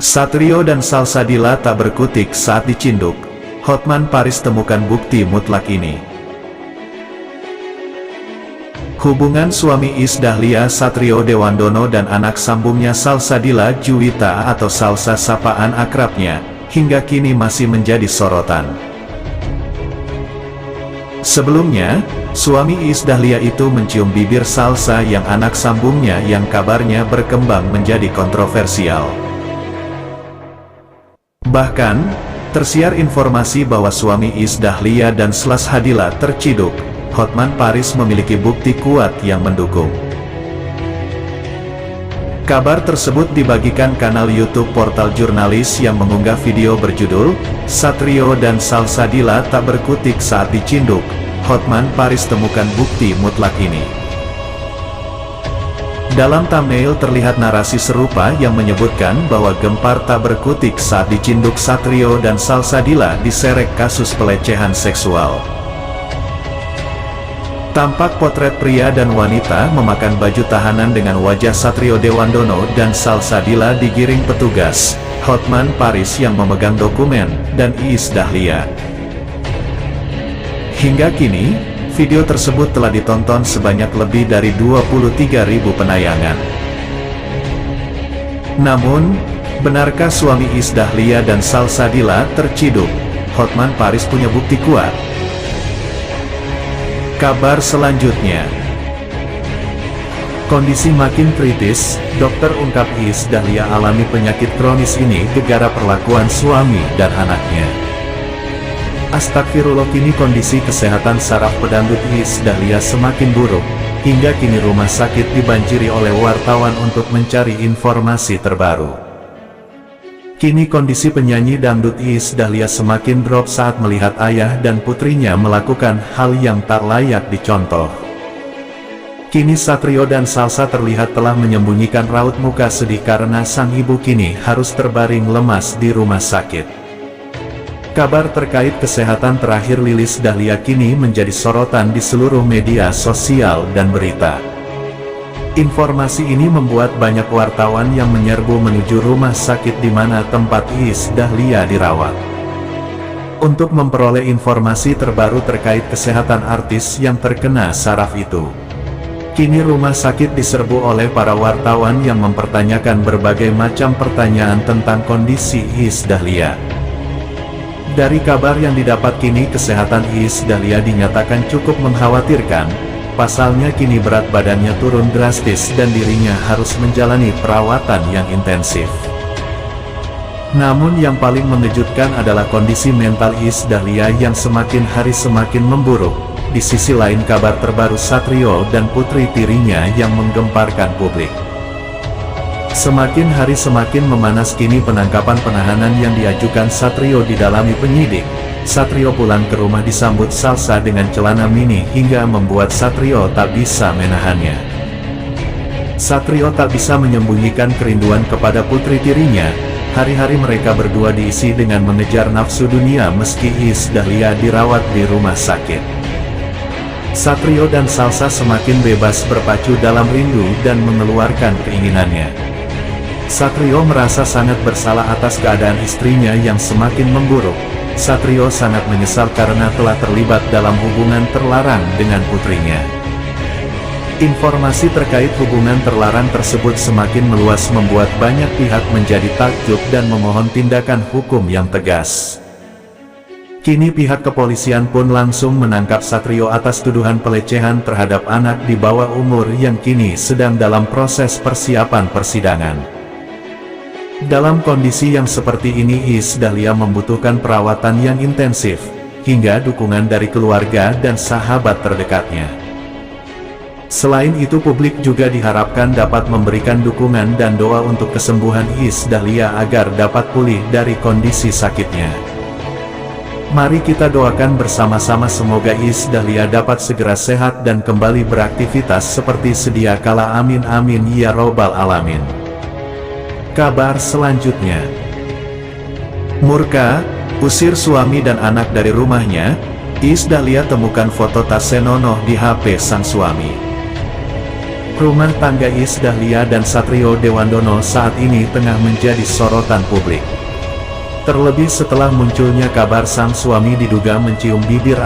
Satrio dan Salsabila tak berkutik saat dicinduk. Hotman Paris temukan bukti mutlak ini. Hubungan suami Iis Dahlia Satrio Dewandono dan anak sambungnya Salsabila Juwita atau Salsa sapaan akrabnya, hingga kini masih menjadi sorotan. Sebelumnya, suami Iis Dahlia itu mencium bibir Salsa yang anak sambungnya yang kabarnya berkembang menjadi kontroversial. Bahkan, tersiar informasi bahwa suami Iis Dahlia dan Salsabila terciduk. Hotman Paris memiliki bukti kuat yang mendukung. Kabar tersebut dibagikan kanal YouTube portal jurnalis yang mengunggah video berjudul, Satrio dan Salsabila tak berkutik saat dicinduk. Hotman Paris temukan bukti mutlak ini. Dalam thumbnail terlihat narasi serupa yang menyebutkan bahwa Gempar tak berkutik saat dicinduk Satrio dan Salsabila diseret kasus pelecehan seksual. Tampak potret pria dan wanita memakan baju tahanan dengan wajah Satrio Dewandono dan Salsabila digiring petugas, Hotman Paris yang memegang dokumen, dan Iis Dahlia. Hingga kini, video tersebut telah ditonton sebanyak lebih dari 23.000 penayangan. Namun, benarkah suami Iis Dahlia dan Salsabila terciduk? Hotman Paris punya bukti kuat. Kabar selanjutnya. Kondisi makin kritis, dokter ungkap Iis Dahlia alami penyakit kronis ini gara-gara perlakuan suami dan anaknya. Astagfirullah, kini kondisi kesehatan saraf pedangdut Iis Dahlia semakin buruk, hingga kini rumah sakit dibanjiri oleh wartawan untuk mencari informasi terbaru. Kini kondisi penyanyi dangdut Iis Dahlia semakin drop saat melihat ayah dan putrinya melakukan hal yang tak layak dicontoh. Kini Satrio dan Salsa terlihat telah menyembunyikan raut muka sedih karena sang ibu kini harus terbaring lemas di rumah sakit. Kabar terkait kesehatan terakhir Lilis Dahlia kini menjadi sorotan di seluruh media sosial dan berita. Informasi ini membuat banyak wartawan yang menyerbu menuju rumah sakit di mana tempat Iis Dahlia dirawat. Untuk memperoleh informasi terbaru terkait kesehatan artis yang terkena saraf itu. Kini rumah sakit diserbu oleh para wartawan yang mempertanyakan berbagai macam pertanyaan tentang kondisi Iis Dahlia. Dari kabar yang didapat kini kesehatan Iis Dahlia dinyatakan cukup mengkhawatirkan. Pasalnya kini berat badannya turun drastis dan dirinya harus menjalani perawatan yang intensif. Namun yang paling mengejutkan adalah kondisi mental Iis Dahlia yang semakin hari semakin memburuk. Di sisi lain kabar terbaru Satrio dan putri tirinya yang menggemparkan publik. Semakin hari semakin memanas kini penangkapan penahanan yang diajukan Satrio didalami penyidik. Satrio pulang ke rumah disambut Salsa dengan celana mini hingga membuat Satrio tak bisa menahannya. Satrio tak bisa menyembunyikan kerinduan kepada putri tirinya. Hari-hari mereka berdua diisi dengan mengejar nafsu dunia meski Iis Dahlia dirawat di rumah sakit. Satrio dan Salsa semakin bebas berpacu dalam rindu dan mengeluarkan keinginannya. Satrio merasa sangat bersalah atas keadaan istrinya yang semakin memburuk. Satrio sangat menyesal karena telah terlibat dalam hubungan terlarang dengan putrinya. Informasi terkait hubungan terlarang tersebut semakin meluas membuat banyak pihak menjadi takjub dan memohon tindakan hukum yang tegas. Kini pihak kepolisian pun langsung menangkap Satrio atas tuduhan pelecehan terhadap anak di bawah umur yang kini sedang dalam proses persiapan persidangan. Dalam kondisi yang seperti ini Iis Dahlia membutuhkan perawatan yang intensif, hingga dukungan dari keluarga dan sahabat terdekatnya. Selain itu publik juga diharapkan dapat memberikan dukungan dan doa untuk kesembuhan Iis Dahlia agar dapat pulih dari kondisi sakitnya. Mari kita doakan bersama-sama semoga Iis Dahlia dapat segera sehat dan kembali beraktivitas seperti sedia kala, amin amin ya robbal alamin. Kabar selanjutnya. Murka, usir suami dan anak dari rumahnya. Iis Dahlia temukan foto tas Senonoh di HP sang suami. Rumah tangga Iis Dahlia dan Satrio Dewandono saat ini tengah menjadi sorotan publik. Terlebih setelah munculnya kabar sang suami diduga mencium bibir